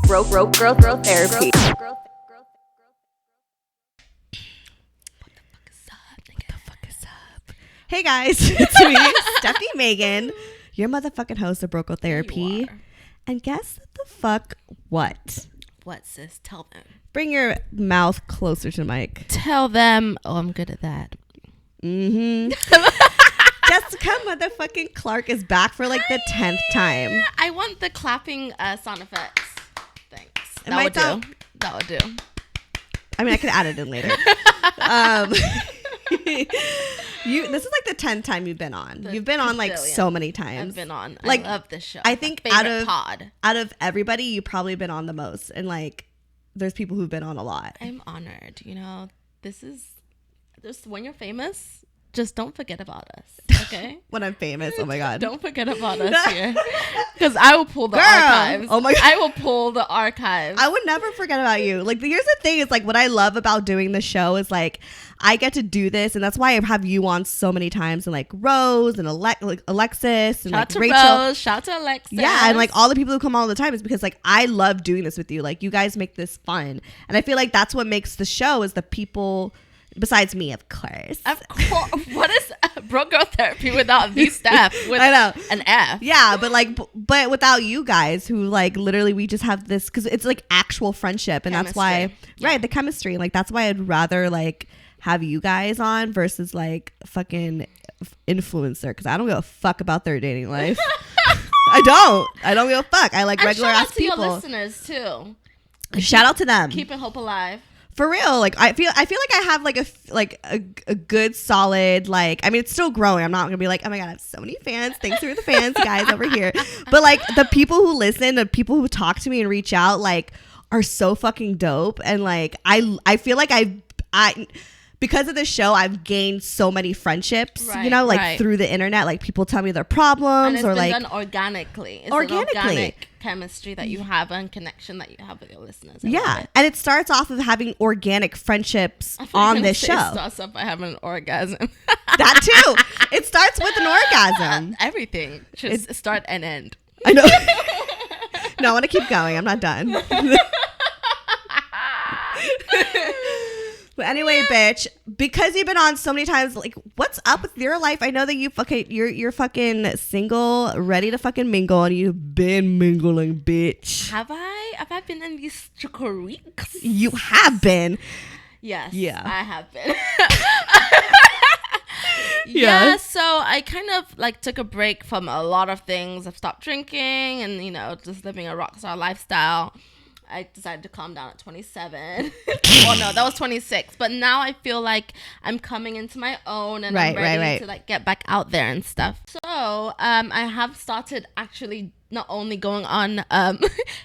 Growth therapy. Hey guys, it's me, Stephanie Megan, your motherfucking host of Broco Therapy. And guess the fuck what? What, sis? Tell them. Bring your mouth closer to the mic. Tell them. Oh, I'm good at that. Jessica motherfucking Clarke is back for like the 10th time. I want the clapping sound effects. Thanks. It That might would sound- do. That would do. I mean, I could add it in later. This is like the 10th time you've been on. You've been on like so many times. I've been on. Like, I love this show. I think pod. out of everybody, you probably been on the most. And like, there's people who've been on a lot. I'm honored. You know, this is just when you're famous, just don't forget about us. Okay? When I'm famous, oh my God. Don't forget about us here. Because I will pull the Girl. archives. Oh my God. I will pull the archives. I would never forget about you. Like, here's the thing is like what I love about doing the show is like I get to do this, and that's why I have you on so many times, and like Rose and Alexis and Shout like to Rachel. Rose, shout to Alexis. Yeah, and like all the people who come all the time is because like I love doing this with you. Like you guys make this fun, and I feel like that's what makes the show is the people. Besides me, of course. Of course. What is Broco Therapy without these staff? With I know. an F. Yeah, but like, but without you guys, who like literally we just have this because it's like actual friendship, and that's why, right? The chemistry, like that's why I'd rather like have you guys on versus like fucking influencer because I don't give a fuck about their dating life. I don't give a fuck. I like regular ass people. Shout out to your listeners too. Shout out to them. Keeping hope alive. For real, like I feel like I have like a good solid like I mean it's still growing. I'm not gonna be like oh my God I have so many fans. Thanks for the fans guys over here. But like the people who listen, the people who talk to me and reach out like are so fucking dope. And like I feel like I because of this show I've gained so many friendships. Right, you know like right. through the internet. Like people tell me their problems And it's or been like done organically. It's organically. an organic chemistry that you have and connection that you have with your listeners. I love yeah, it. and it starts off of having organic friendships on this show. It starts off by having an orgasm. That too. It starts with an orgasm. Everything should start and end. I know. No, I want to keep going. I'm not done. But anyway, bitch, because you've been on so many times, like, what's up with your life? I know that you're fucking single, ready to fucking mingle, and you've been mingling, bitch. Have I? Have I been in these weeks? You have been. Yes. Yeah. I have been. Yeah. Yeah, so I kind of like took a break from a lot of things. I've stopped drinking and, you know, just living a rock star lifestyle. I decided to calm down at 27. Oh no, that was 26. But now I feel like I'm coming into my own and I'm ready to like get back out there and stuff. So I have started actually not only going on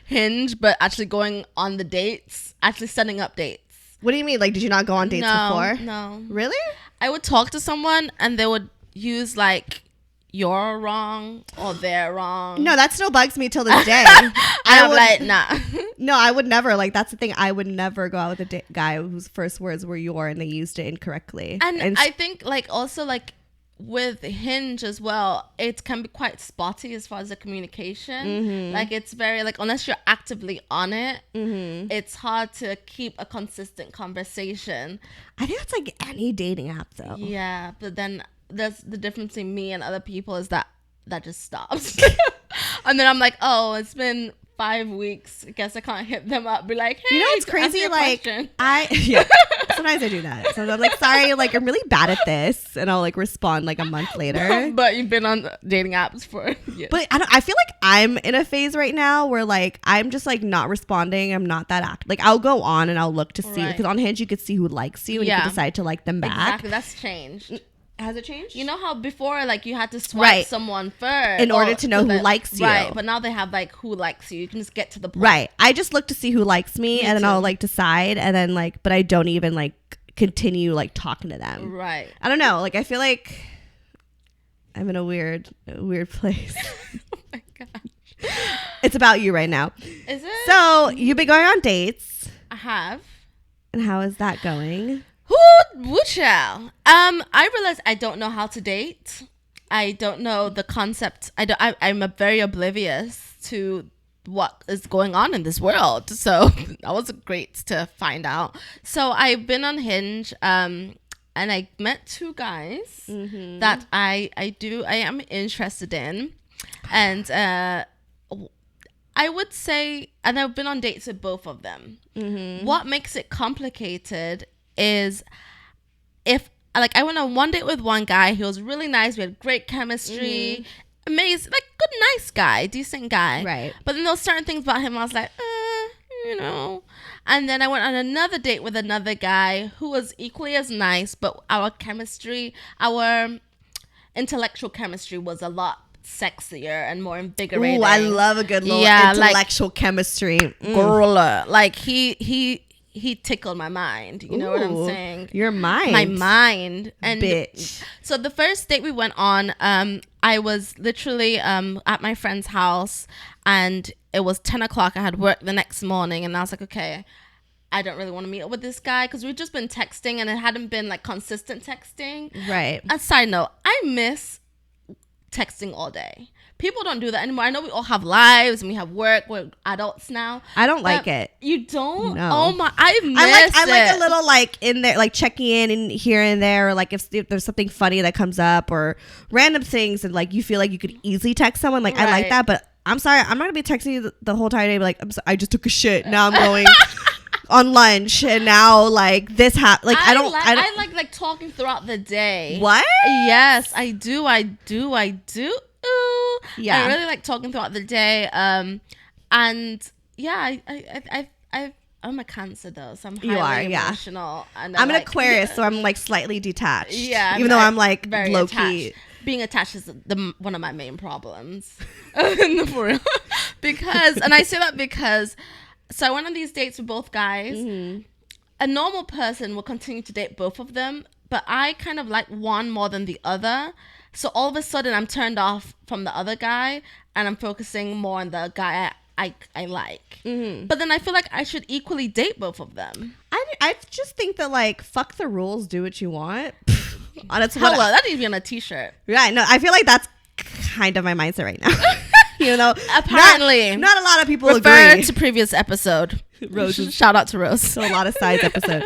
Hinge, but actually going on the dates, actually setting up dates. What do you mean? Like, did you not go on dates before? No. Really? I would talk to someone and they would use like you're wrong or they're wrong. No, that still bugs me till this day. I'm like, nah. No, I would never. Like, that's the thing. I would never go out with a guy whose first words were "your" and they used it incorrectly. And I think like also like with Hinge as well, it can be quite spotty as far as the communication. Mm-hmm. Like it's very like unless you're actively on it, Mm-hmm. it's hard to keep a consistent conversation. I think that's like any dating app, though. Yeah, but then there's the difference between me and other people is that just stops. And then I'm like, oh, it's been 5 weeks. I guess I can't hit them up. Be like, hey, You know what's crazy? Like sometimes I do that. So I'm like, sorry, like I'm really bad at this, and I'll like respond like a month later. But you've been on dating apps for years. But I feel like I'm in a phase right now where like I'm just like not responding. I'm not that active. Like I'll go on and I'll look to see because on Hinge you could see who likes you and you can decide to like them back. Exactly, that's changed. Has it changed? You know how before like you had to swipe someone first in order to know who likes you. Right, but now they have like who likes you. You can just get to the point. Right. I just look to see who likes me and then I'll like decide and then like but I don't even like continue like talking to them. Right. I don't know. Like I feel like I'm in a weird place. Oh my gosh. It's about you right now. Is it? So you've been going on dates. I have. And how is that going? Woo child. I realized I don't know how to date. I don't know the concept. I'm very oblivious to what is going on in this world. So that was great to find out. So I've been on Hinge, and I met 2 guys that I am interested in, and I would say, and I've been on dates with both of them. What makes it complicated is if, like, I went on one date with one guy. He was really nice. We had great chemistry. Amazing, like, good, nice guy, decent guy. Right. But then there was certain things about him I was like, you know. And then I went on another date with another guy who was equally as nice, but our chemistry, our intellectual chemistry was a lot sexier and more invigorating. Ooh, I love a good little intellectual chemistry. Girl, like he tickled my mind. You know what I'm saying? Your mind. My mind. And bitch. So the first date we went on, I was literally at my friend's house, and it was 10 o'clock. I had work the next morning, and I was like, okay, I don't really want to meet up with this guy because we've just been texting, and it hadn't been like consistent texting. Right. A side note, I miss texting all day. People don't do that anymore. I know we all have lives and we have work. We're adults now. I don't like it. You don't? No. Oh my! I like a little like in there, like checking in and here and there, or like if there's something funny that comes up or random things, and like you feel like you could easily text someone. Like I like that, but I'm sorry, I'm not gonna be texting you the whole time. Like I just took a shit. Now I'm going on lunch, and now like this happened. Like I like talking throughout the day. What? Yes, I do. Ooh. Yeah, I really like talking throughout the day. And yeah, I'm a Cancer though, so I'm highly emotional. And I'm an Aquarius, so I'm like slightly detached. Yeah, even though I'm like very low attached. key. Being attached is one of my main problems. For real. Because, and I say that because, so I went on these dates with both guys. A normal person will continue to date both of them, but I kind of like one more than the other. So all of a sudden I'm turned off from the other guy, and I'm focusing more on the guy I like. But then I feel like I should equally date both of them. I just think that like fuck the rules, do what you want. That's that needs to be on a t-shirt. Yeah, no, I feel like that's kind of my mindset right now. You know, apparently not a lot of people refer agree. To previous episode. Rose, shout out to Rose. So a lot of sides episode.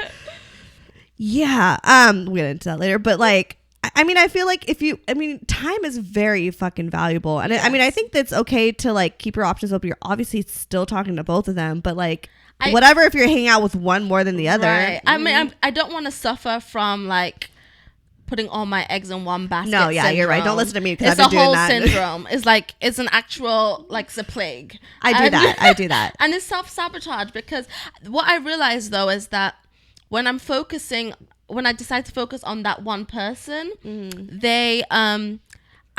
Yeah, we'll get into that later. But like, I mean, I feel like time is very fucking valuable, and I mean, I think that's okay to like keep your options open. You're obviously still talking to both of them, but like, whatever if you're hanging out with one more than the other. Right. I mean, I don't want to suffer from like putting all my eggs in one basket. No, yeah, syndrome. You're right. Don't listen to me because it's I've been a doing whole that. syndrome. It's like it's an actual like it's a plague. I do that, and it's self-sabotage because what I realized though is that when I decide to focus on that one person,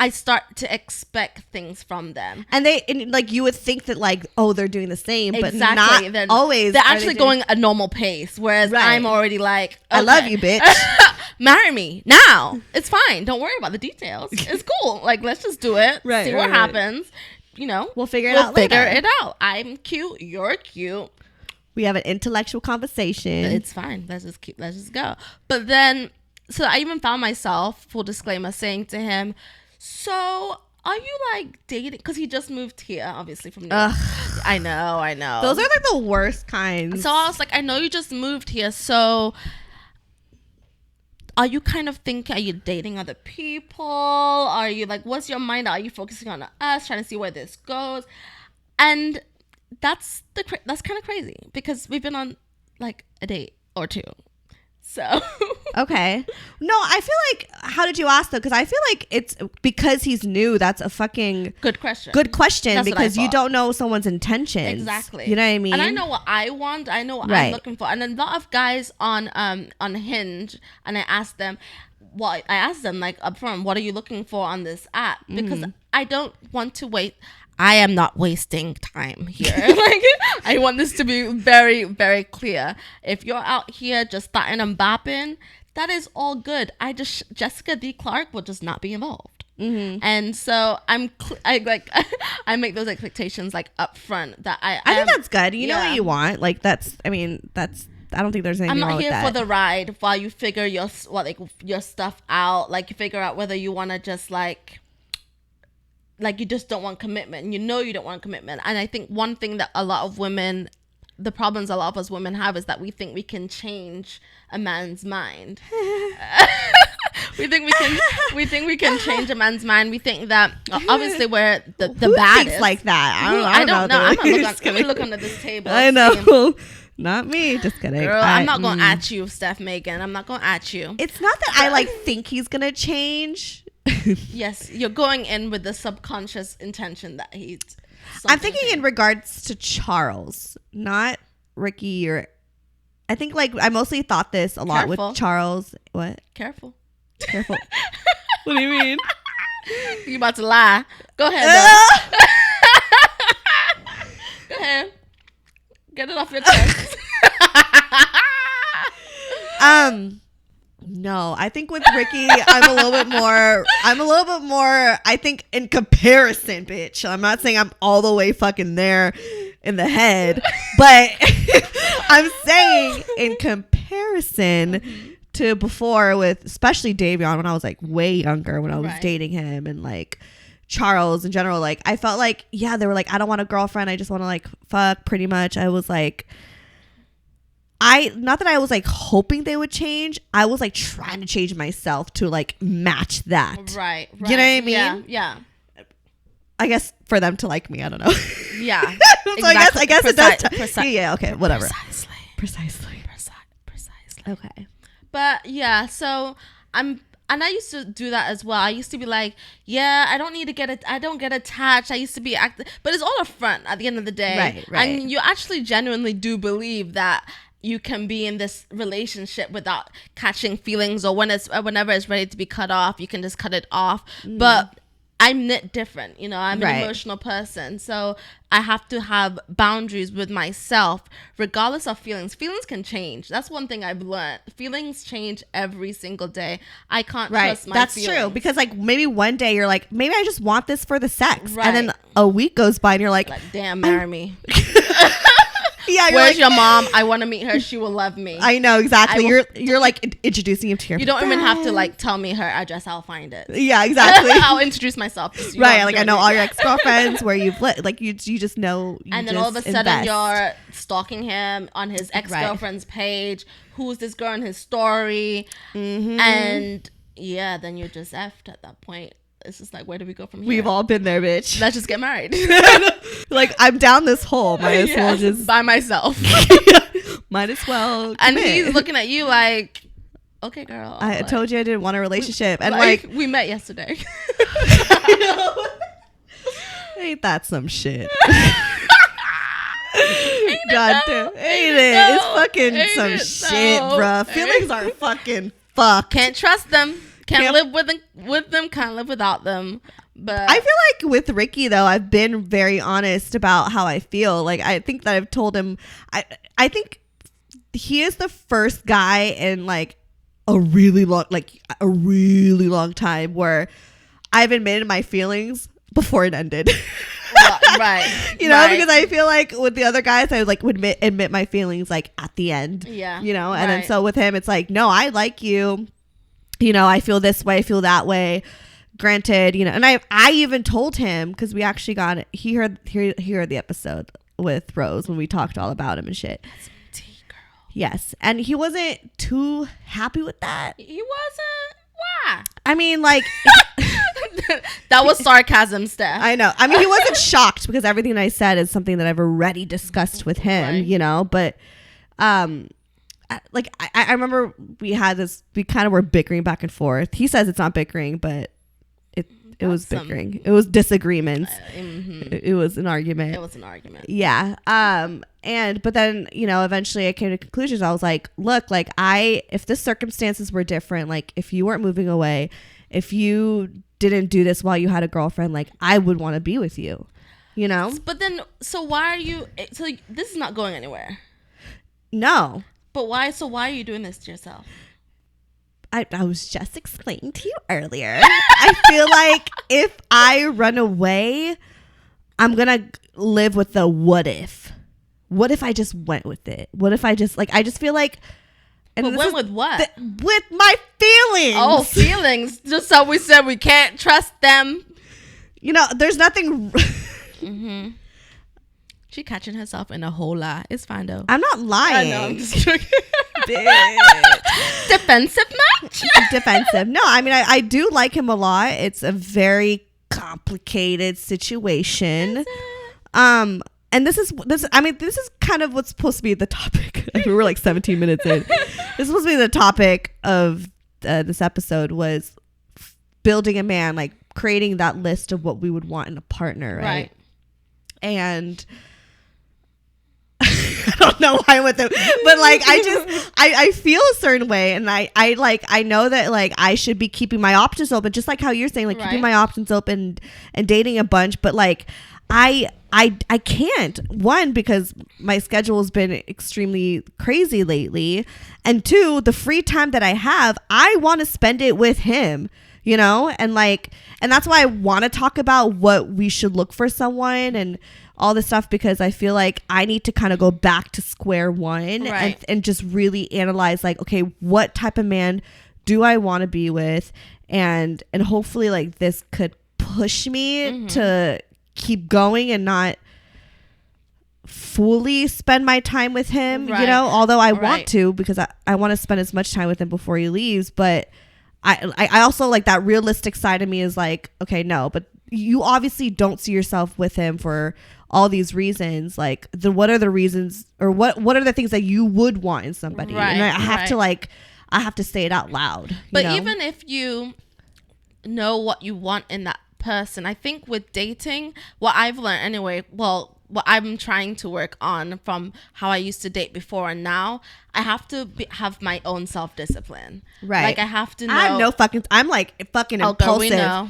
I start to expect things from them. And like you would think that like, oh, they're doing the same, but exactly. not always. They're actually going a normal pace, whereas I'm already like, okay. I love you, bitch. Marry me now. It's fine. Don't worry about the details. It's cool. Like, let's just do it. See what happens. You know, we'll figure it out later. Figure it out. I'm cute. You're cute. We have an intellectual conversation. It's fine. Let's just go. But then, so I even found myself, full disclaimer, saying to him, so are you like dating? Because he just moved here, obviously, from New York. I know. Those are like the worst kinds. So I was like, I know you just moved here. So are you kind of thinking, are you dating other people? Are you like, what's your mind? Are you focusing on us, trying to see where this goes? And that's kind of crazy because we've been on like a date or two. So okay. No, I feel like, how did you ask though? Because I feel like it's because he's new. That's a fucking good question. That's because you don't know someone's intentions. Exactly. You know what I mean? And I know what I want. I know what I'm looking for. And a lot of guys on Hinge, and I asked them like upfront, what are you looking for on this app? Because I don't want to wait. I am not wasting time here. Like, I want this to be very, very clear. If you're out here just starting and bopping, that is all good. Jessica D. Clarke will just not be involved. And so I make those expectations like up front that I think that's good. You know what you want. Like I don't think there's anything wrong with that. I'm not here for the ride while you figure your stuff out. Like you figure out whether you want to just like like you just don't want commitment. You know you don't want commitment. And I think one thing that a lot of women, the problems a lot of us women have is that we think we can change a man's mind. we think we can change a man's mind. We think that obviously we're the Who baddest. thinks like that? I don't know. I'm gonna look under this table. I know. Not me. Just kidding. Girl, I'm not going to at you, Steph Megan. I'm not going to at you. It's not that I like think he's going to change. Yes, you're going in with the subconscious intention that he's... I'm thinking in regards to Charles, not Ricky or... I think like I mostly thought this a lot with Charles. What? Careful. What do you mean? You about to lie. Go ahead. Go ahead. Get it off your chest. No, I think with Ricky, I'm a little bit more, I think in comparison, bitch. I'm not saying I'm all the way fucking there in the head, but I'm saying in comparison to before with especially Davion when I was like way younger, when I was dating him, and like Charles in general, like I felt like, yeah, they were like, I don't want a girlfriend, I just want to like fuck, pretty much. I was like, not that I was like hoping they would change, I was like trying to change myself to like match that. Right. You know what I mean? Yeah. I guess for them to like me, I don't know. Yeah. So exactly. I guess it does. Yeah, okay, whatever. Precisely. Okay. But yeah, so and I used to do that as well. I used to be like, yeah, I don't get attached. I used to be but it's all a front at the end of the day. Right. And you actually genuinely do believe that you can be in this relationship without catching feelings, or whenever it's ready to be cut off, you can just cut it off. But I'm knit different, I'm an emotional person, so I have to have boundaries with myself regardless of feelings. Feelings can change. That's one thing I've learned. Feelings change every single day. I can't trust my feelings. That's true, because like maybe one day you're like, maybe I just want this for the sex, and then a week goes by and you're like damn, marry me. Yeah, where's your mom? I want to meet her. She will love me. I know, exactly. You're like introducing him to your You don't even have to like tell me her address. I'll find it. Yeah, exactly. I'll introduce myself. Right, like I know all your ex-girlfriends where you've like you just know. And then all of a sudden you're stalking him on his ex-girlfriend's page. Who's this girl in his story? And yeah, then you're just effed at that point. It's just like, where do we go from here? We've all been there, bitch. Let's just get married. Like, I'm down this hole. Might as well just by myself. Might as well. And he's looking at you like, okay, girl. I told you I didn't want a relationship, and like we met yesterday. Ain't that some shit? God damn, ain't it? It's fucking some shit, bruh. Feelings are fucking fucked. Can't trust them. Can't live with them, can't live without them. But I feel like with Ricky, though, I've been very honest about how I feel. Like, I think that I've told him, I think he is the first guy in like a really long time where I've admitted my feelings before it ended. Right. Because I feel like with the other guys, I would admit my feelings like at the end. Yeah. And then so with him, it's like, no, I like you. I feel this way, I feel that way. Granted, and I even told him, because we actually he heard the episode with Rose when we talked all about him and shit. That's tea, girl. Yes, and he wasn't too happy with that. He wasn't? Why? I mean, like that was sarcasm, Steph. I know. I mean, he wasn't shocked because everything I said is something that I've already discussed with him. But I remember we kind of were bickering back and forth. He says it's not bickering, but it was bickering. It was disagreements. It was an argument. It was an argument. Yeah. But then, eventually I came to conclusions. I was like, look, like if the circumstances were different, like if you weren't moving away, if you didn't do this while you had a girlfriend, like I would want to be with you, But then, so why are you, so this is not going anywhere. No. But why? So why are you doing this to yourself? I was just explaining to you earlier. I feel like if I run away, I'm going to live with the what if. What if I just went with it? What if I just feel like. But went with what? With my feelings. Oh, feelings. Just so we said we can't trust them. You know, there's nothing. Mm-hmm. She catching herself in a whole lie. It's fine though. I'm not lying. I know, I'm just joking. Bitch. Defensive match? Defensive. No, I mean, I do like him a lot. It's a very complicated situation. And this is kind of what's supposed to be the topic. We were like 17 minutes in. This is supposed to be the topic of this episode was building a man, like creating that list of what we would want in a partner, right? And I don't know why I went there, but like I feel a certain way, and I know that like I should be keeping my options open, just like how you're saying, like keeping my options open and dating a bunch, but like I can't, one, because my schedule has been extremely crazy lately, and two, the free time that I have, I want to spend it with him, you know, and that's why I want to talk about what we should look for someone and all this stuff, because I feel like I need to kind of go back to square one, and just really analyze, like, okay, what type of man do I want to be with, and hopefully like this could push me to keep going and not fully spend my time with him, you know, although I want to, because I want to spend as much time with him before he leaves, but I also like that realistic side of me is like, okay, no, but you obviously don't see yourself with him for all these reasons. Like, what are the reasons, or what are the things that you would want in somebody? And I have to say it out loud. But you know? even if you know what you want in that person, I think with dating, what I've learned anyway, well, what I'm trying to work on from how I used to date before and now, I have to have my own self-discipline. Right. Like, I have to know. I'm like fucking impulsive. Girl, we know.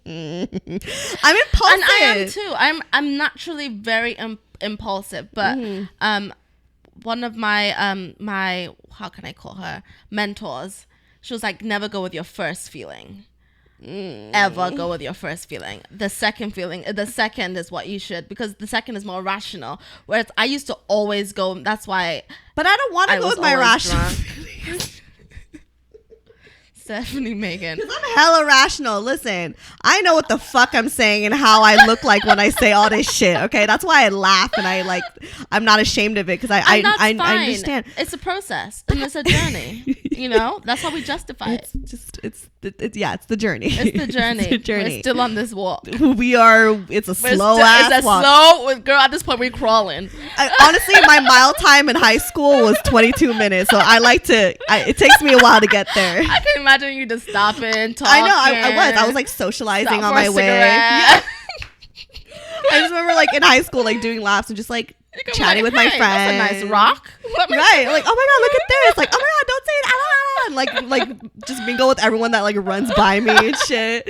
I'm impulsive. And I am too. I'm naturally very impulsive, but one of my my, how can I call her, mentors, she was like, never go with your first feeling. Ever go with your first feeling. The second is what you should, because the second is more rational, whereas I used to always go, that's why. But I don't want to go with my rational feelings. Stephanie Megan. Because I'm hella rational. Listen, I know what the fuck I'm saying and how I look like when I say all this shit. Okay, that's why I laugh, and I'm not ashamed of it, because I understand. It's a process and it's a journey. You know, that's how we justify it. It's the journey. It's the journey. It's the journey. We're still on this walk. We are. It's a slow ass walk. Slow, girl. At this point, we're crawling. Honestly, my mile time in high school was 22 minutes, so I like to. It takes me a while to get there. I can imagine you just stopping, talking. I know. I was like socializing on my way. Yeah. I just remember like in high school, like doing laps and just like chatting with my friends. That's a nice rock. Right. Like, oh my God, look at this. Like, oh my God, don't say it. And like just mingle with everyone that like runs by me and shit.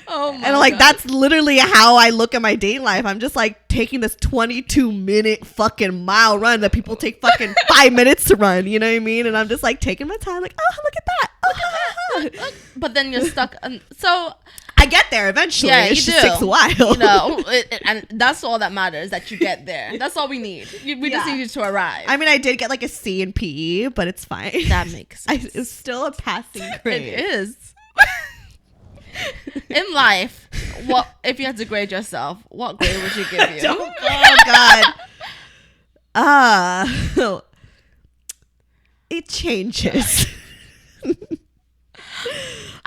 Oh my And like God. that's literally how I look at my dating life. I'm just like taking this 22-minute fucking mile run that people take fucking 5 minutes to run. You know what I mean? And I'm just like taking my time, like, oh, look at that. But then you're stuck. So I get there eventually. Yeah, it just takes a while. You know, and that's all that matters, that you get there. That's all we need. We just need you to arrive. I mean, I did get like a C in PE, but it's fine. That makes sense. It's still a passing grade. It is. In life, what if you had to grade yourself? What grade would you give you? Oh God. It changes.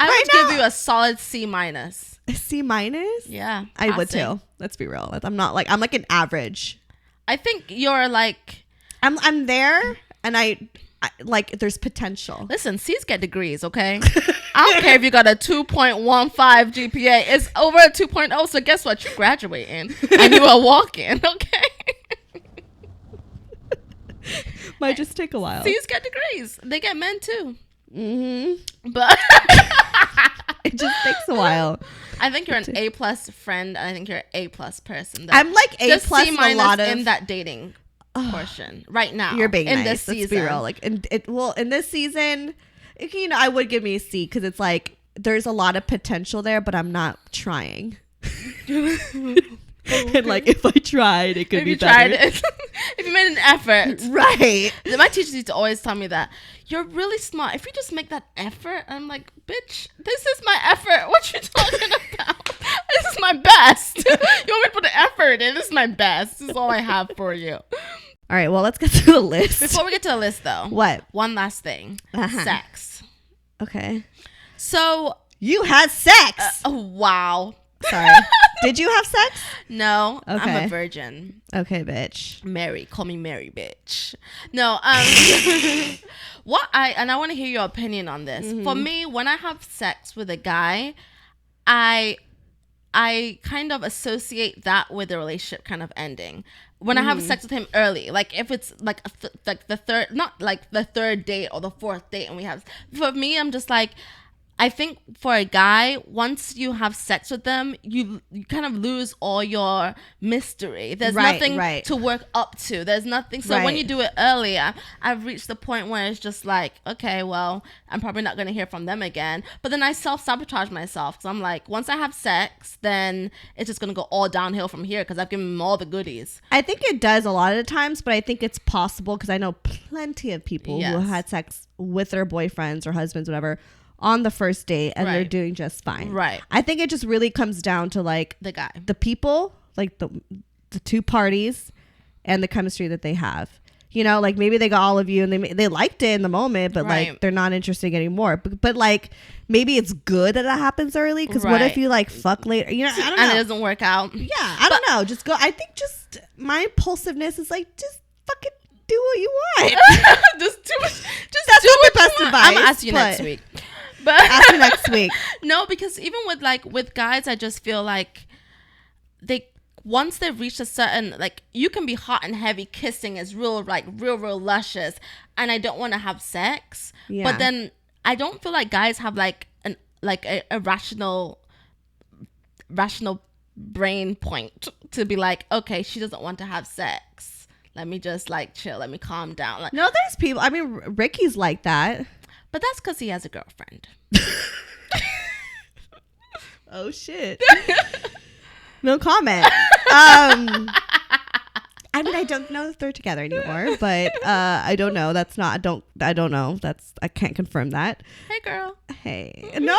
I would give you a solid C minus. A C minus? Yeah, I would too. Let's be real. I'm like an average. I think you're like, I'm there, and I like there's potential. Listen, C's get degrees, okay? I don't care if you got a 2.15 GPA. It's over a 2.0, so guess what? You're graduating, and you are walking, okay? Might just take a while. C's get degrees. They get men too. Mm-hmm. But it just takes a while. I think you're an A+ friend, and I think you're an A+ person. I'm like A+ C- in a lot of in that dating portion right now. You're being in nice. This season. Let's be real. Like in this season, you know, I would give me a C, because it's like there's a lot of potential there, but I'm not trying. And like if I tried, it could be better. if you made an effort. Right. My teachers used to always tell me that you're really smart if you just make that effort. I'm like, bitch, this is my effort. What you talking about? This is my best. You want me to put the effort in? This is my best. This is all I have for you. All right, well, let's get to the list. Before we get to the list, though. What? One last thing. Sex. Okay. So. You had sex. Wow. Sorry. Did you have sex? No. Okay. I'm a virgin. Okay, bitch. Mary. Call me Mary, bitch. No. I want to hear your opinion on this. For me, when I have sex with a guy, I kind of associate that with the relationship kind of ending. When I have sex with him early, like if it's like like the third, not like the third date or the fourth date, and we have, for me, I'm just like, I think for a guy, once you have sex with them, you kind of lose all your mystery. There's nothing to work up to. There's nothing. So when you do it earlier, I've reached the point where it's just like, okay, well, I'm probably not going to hear from them again. But then I self-sabotage myself. because I'm like, once I have sex, then it's just going to go all downhill from here because I've given them all the goodies. I think it does a lot of the times, but I think it's possible because I know plenty of people who had sex with their boyfriends or husbands, whatever, on the first date, and they're doing just fine. Right. I think it just really comes down to like the guy, the people, like the two parties, and the chemistry that they have. You know, like maybe they got all of you and they liked it in the moment, but like they're not interested anymore. But like maybe it's good that it happens early because what if you like fuck later? You know, I don't know. And it doesn't work out. Yeah, I don't know. Just go. I think just my impulsiveness is like just fucking do what you want. just do that's not the best advice. I'm gonna ask you next week. But ask me next week. No, because even with guys, I just feel like once they've reached a certain, like, you can be hot and heavy, kissing is real luscious, and I don't want to have sex. Yeah. But then I don't feel like guys have like a rational brain point to be like, okay, she doesn't want to have sex. Let me just like chill. Let me calm down. Like, no, there's people. I mean, Ricky's like that. But that's because he has a girlfriend. Oh, shit. No comment. I mean, I don't know if they're together anymore, but I don't know. I don't know. I can't confirm that. Hey, girl. Hey. No.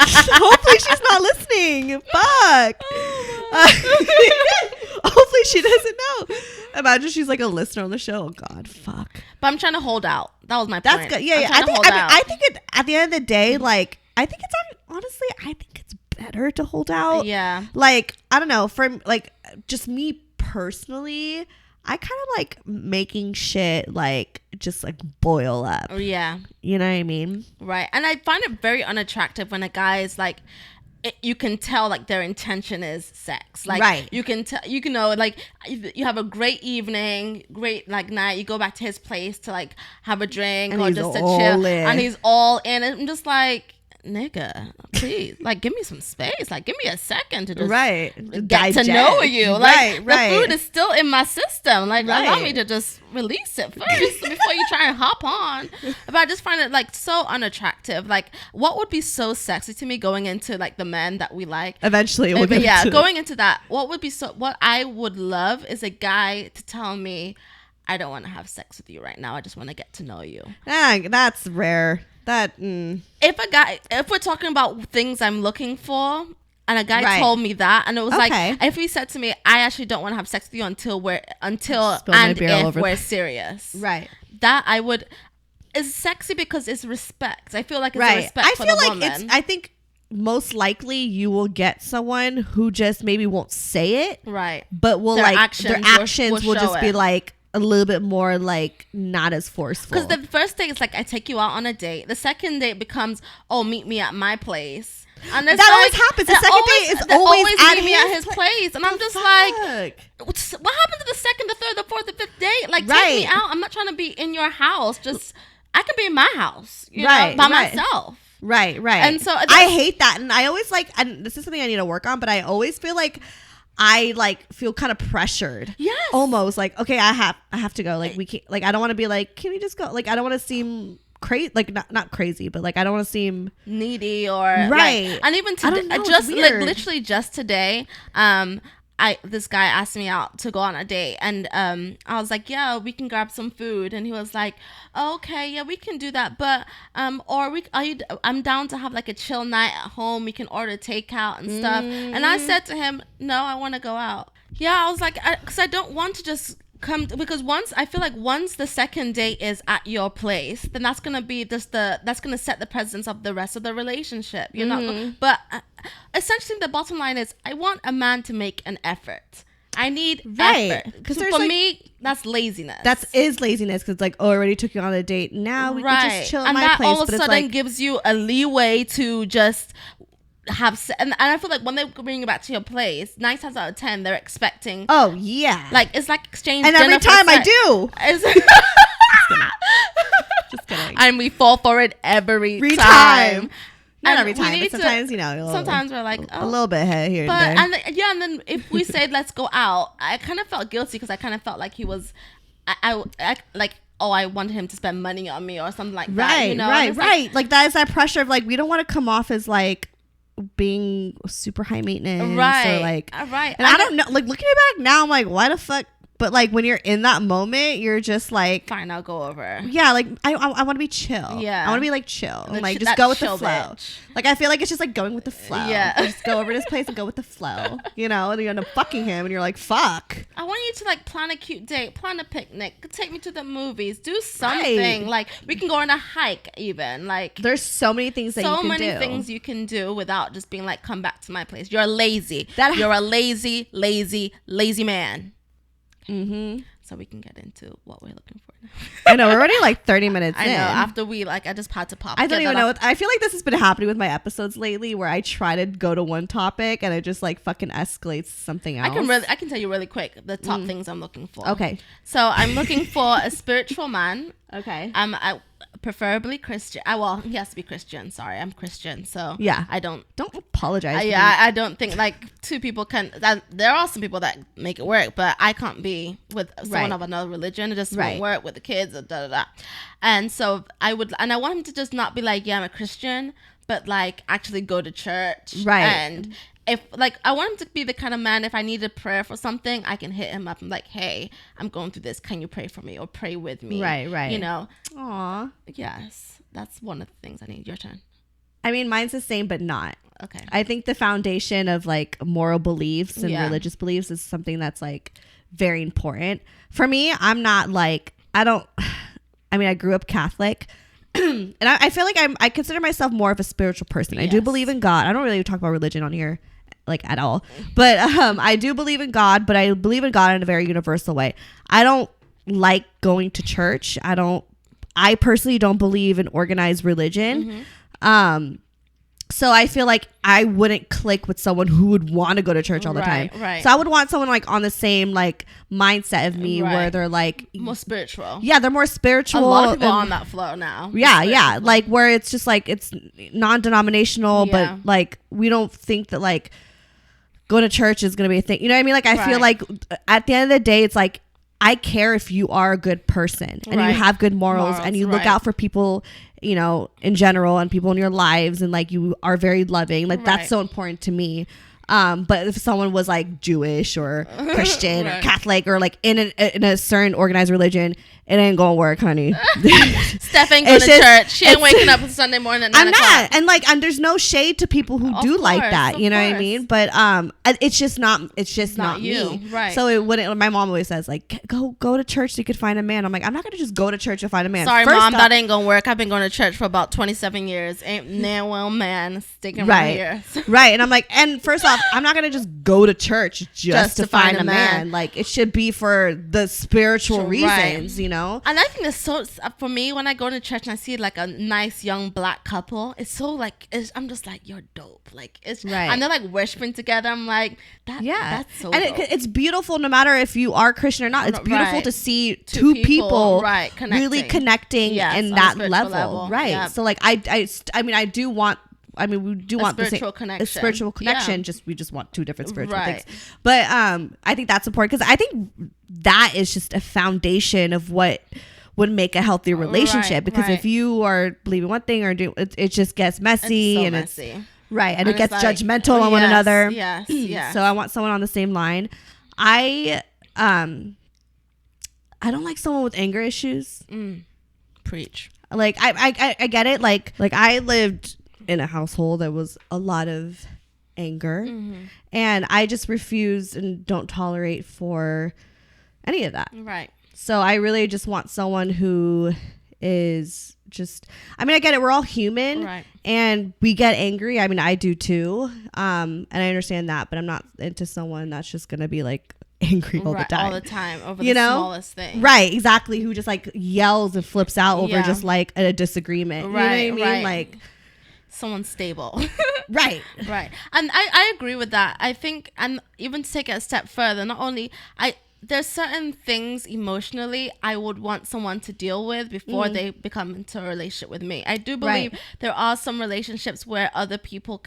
Hopefully she's not listening. Fuck. Hopefully she doesn't know. Imagine she's like a listener on the show. Oh God, fuck. But I'm trying to hold out. That was my point. That's good. Yeah. I think it, at the end of the day, like, I think it's honestly, I think it's better to hold out. Yeah. Like, I don't know. For like, just me personally, I kind of like making shit like just like boil up. Yeah. You know what I mean? Right. And I find it very unattractive when a guy is like, you can tell like their intention is sex. Like you can tell, you know, like you have a great evening, great like night. You go back to his place to like have a drink or just to chill, and he's all in. And I'm just like, nigga, please, like give me some space. Like give me a second to just get to know you. Like the food is still in my system. Like allow me to just release it first before you try and hop on. But I just find it like so unattractive. Like what would be so sexy to me going into like the men that we like? Eventually we'll get into going into that. What I would love is a guy to tell me, I don't want to have sex with you right now. I just want to get to know you. That's rare. If we're talking about things I'm looking for, and a guy told me that, and it was like, if he said to me, I actually don't want to have sex with you until if we're serious, right? That I would is sexy because it's respect. I feel like it's a respect for the woman. I think most likely you will get someone who just maybe won't say it, right? But will their actions will just be like a little bit more like not as forceful. Because the first date is like, I take you out on a date. The second date becomes, oh, meet me at my place. And that always happens. The second date is always meet me at his place. And I'm just like, what happened to the second, the third, the fourth, the fifth date? Like, take me out. I'm not trying to be in your house. Just, I can be in my house, you know, by myself. Right. And so I hate that. And I always like, and this is something I need to work on, but I always feel like I like feel kind of pressured. Yes. Almost like, okay, I have to go. Like we can't, like I don't want to be like, can we just go? Like I don't want to seem crazy, like not crazy, but like I don't want to seem needy or and even today, literally just today, this guy asked me out to go on a date, and I was like, yeah, we can grab some food, and he was like, oh, okay, yeah, we can do that, but I'm down to have like a chill night at home. We can order takeout and stuff. And I said to him, no, I want to go out. Yeah, I was like, because I don't want to just come, because once the second date is at your place, then that's gonna be that's gonna set the precedence of the rest of the relationship. You're not, but essentially the bottom line is, I want a man to make an effort. I need effort. Because for me, that's laziness. That is laziness, because like, oh, I already took you on a date. Now we can just chill at my place. And that all of a sudden gives you a leeway to just and I feel like when they bring you back to your place, 9 times out of 10 they're expecting, oh yeah, like it's like exchange, and every time I do just kidding. And we fall for it every time. Not every time, but sometimes, sometimes we're like, a little bit here but and there. And then if we said let's go out, I kind of felt guilty, because I kind of felt like he was I like, oh, I wanted him to spend money on me or something like that, right. Like that is that pressure of like, we don't want to come off as like being super high maintenance, right? Or like, right. And I don't know. Like looking back now, I'm like, why the fuck? But like when you're in that moment, you're just like, fine, I'll go over. Yeah, like I want to be chill. Yeah, I want to be like chill, and like just go with the flow. Bitch. Like I feel like it's just like going with the flow. Yeah, just go over to this place and go with the flow. And you end up fucking him, and you're like, fuck. I want you to like plan a cute date, plan a picnic, take me to the movies, do something. Right. Like we can go on a hike, even. Like there's so many things that you can do. So many things you can do without just being like, come back to my place. You're lazy. You're a lazy man. Mm-hmm. So we can get into what we're looking for now. I know, we're already like 30 minutes in. I know, after I just had to pop. I don't even know. I feel like this has been happening with my episodes lately, where I try to go to one topic and it just like fucking escalates to something else. I can tell you really quick the top things I'm looking for. Okay. So I'm looking for a spiritual man. Okay. Preferably Christian. Well, he has to be Christian. Sorry, I'm Christian, so yeah. I don't apologize. I don't think like two people can. There are some people that make it work, but I can't be with someone of another religion. It just won't work with the kids. And so I want him to just not be like, yeah, I'm a Christian, but like actually go to church. Right. And if like, I want him to be the kind of man, if I need a prayer for something, I can hit him up and like, hey, I'm going through this, can you pray for me or pray with me? Right. Aw. Yes, that's one of the things I need. Your turn. I mean, mine's the same, but not. Okay. I think the foundation of like moral beliefs and religious beliefs is something that's like very important for me. I'm not like, I grew up Catholic. And I feel like I consider myself more of a spiritual person. Yes. I do believe in God. I don't really talk about religion on here like at all, but I do believe in God, but I believe in God in a very universal way. I don't like going to church. I personally don't believe in organized religion. Mm-hmm. So I feel like I wouldn't click with someone who would want to go to church all the time. Right. So I would want someone like on the same like mindset of me, where they're like more spiritual. Yeah, they're more spiritual. A lot of people are on that flow now. Yeah. Like where it's just like it's non-denominational, but like we don't think that like going to church is going to be a thing. You know what I mean? Like I feel like at the end of the day, it's like, I care if you are a good person and you have good morals and you look out for people, in general, and people in your lives, and like you are very loving. Like that's so important to me. But if someone was like Jewish or Christian or Catholic or like in a certain organized religion, it ain't gonna work, honey. Steph ain't going to church. She ain't waking up on Sunday morning at 9 o'clock. I'm not. And there's no shade to people who do like that. You know what I mean? But it's just not you. Me. Right. So it wouldn't. My mom always says like, go to church so you could find a man. I'm like, I'm not gonna just go to church to find a man. Sorry, Mom, that ain't gonna work. I've been going to church for about 27 years. Ain't no one man sticking right here. Right. And I'm like, and first off, I'm not gonna just go to church just to find a man. Like it should be for the spiritual reasons, And I think it's so, for me, when I go to church and I see like a nice young black couple, it's so like, I'm just like, you're dope. Like it's and they're like worshiping together. I'm like, that's so and dope. It's beautiful no matter if you are Christian or not. It's beautiful to see two people really connecting in that level. Right. Yep. So like we do want a spiritual connection. We just want two different spiritual things. But I think that's important, because I think that is just a foundation of what would make a healthy relationship. Because if you are believing one thing or do it just gets messy, Right. And it gets it's judgmental on one another. Yes. Yes. So I want someone on the same line. I don't like someone with anger issues. Preach. Like I get it. Like I lived in a household that was a lot of anger, and I just refuse and don't tolerate for any of that. Right. So I really just want someone who is just, I mean, I get it. We're all human, Right. and we get angry. I mean, I do too. And I understand that, but I'm not into someone that's just going to be like angry all the time. All the time over the smallest thing. Right. Exactly. Who just like yells and flips out over Yeah. just like a disagreement. Right. You know what I mean? Right. Like, someone stable. right. Right. And I agree with that. I think, and even to take it a step further, not only there's certain things emotionally I would want someone to deal with before they become into a relationship with me. I do believe there are some relationships where people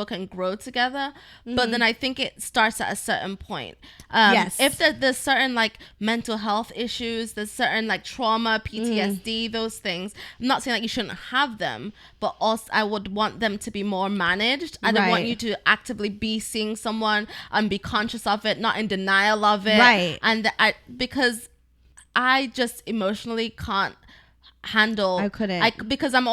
can grow together, but then I think it starts at a certain point. Yes. If there's certain like mental health issues, there's certain like trauma, PTSD, those things. I'm not saying that you shouldn't have them, but also I would want them to be more managed. I don't want you to actively be seeing someone and be conscious of it, not in denial of it. Right. And because I just emotionally can't handle. I couldn't. Because I'm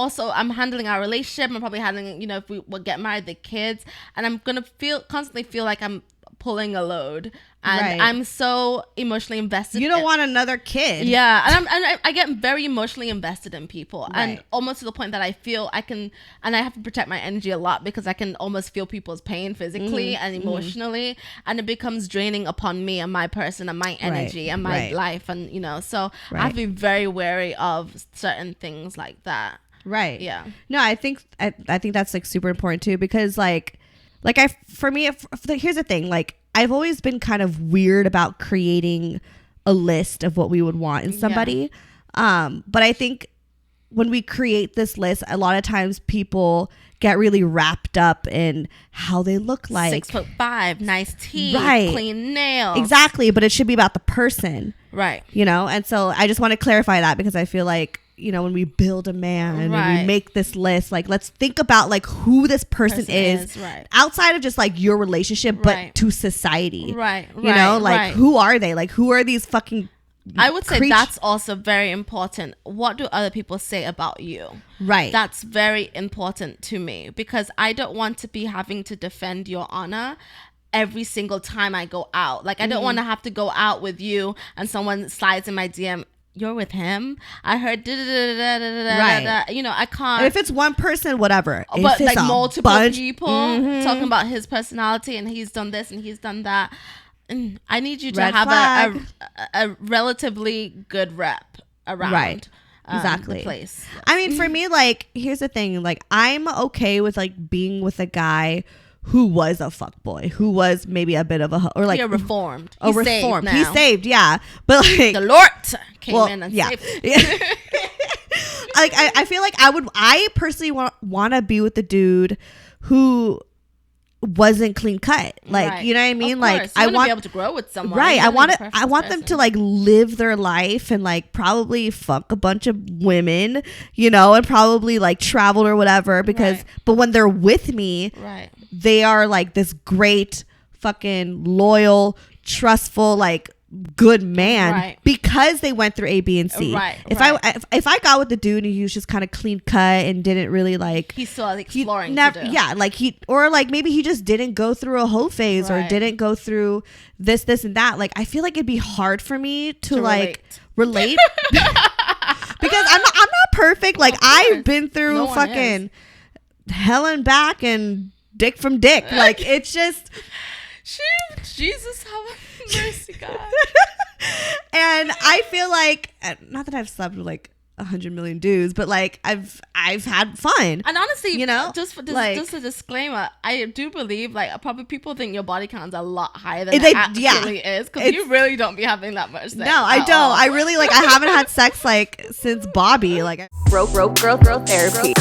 handling our relationship. I'm probably handling, if we will get married, the kids, and I'm gonna constantly feel like I'm pulling a load, and I'm so emotionally invested. You don't want another kid. Yeah, and I get very emotionally invested in people, and almost to the point that I feel I can, and I have to protect my energy a lot because I can almost feel people's pain physically and emotionally, and it becomes draining upon me and my person and my energy and my life, and so I have to be very wary of certain things like that. Right. Yeah. No, I think that's like super important too, because here's the thing, like I've always been kind of weird about creating a list of what we would want in somebody. But I think when we create this list, a lot of times people get really wrapped up in how they look like. 6'5", nice teeth, clean nails. Exactly. But it should be about the person. Right. And so I just want to clarify that, because I feel like, when we build a man and we make this list, like let's think about like who this person is outside of just like your relationship, but to society. Right. Who are they? Like, who are these fucking I would say that's also very important. What do other people say about you? Right. That's very important to me, because I don't want to be having to defend your honor every single time I go out. Like, I don't want to have to go out with you and someone slides in my DM, you're with him? I heard I can't. And if it's one person, whatever. But like multiple people talking about his personality and he's done this and he's done that. I need you to have a relatively good rep around the place. I mean, for me, like, here's the thing. Like, I'm okay with like being with a guy who was a fuckboy, who was maybe a bit of a, or like reformed. He's saved, yeah. But like the Lord came in and saved. Like I feel like I personally want to be with the dude who wasn't clean cut, like you know what I mean. Like I want to be able to grow with someone, right? I want them to like live their life and like probably fuck a bunch of women, and probably like travel or whatever. Because but when they're with me, they are like this great fucking loyal, trustful, like good man because they went through A, B, and C. If I got with the dude and he was just kind of clean cut and didn't really like, he's still like exploring. Maybe he just didn't go through a whole phase or didn't go through this and that. Like, I feel like it'd be hard for me to like relate because I'm not perfect. Like, I've been through fucking hell and back and dick from dick. Like, it's just Jesus, have mercy, God. And I feel like, not that I've slept with like 100 million dudes, but like I've had fun. And honestly, just a disclaimer, I do believe like probably people think your body count's a lot higher than it actually is, because you really don't be having that much sex. No, I don't. I really like I haven't had sex like since Bobby. Like Growth therapy.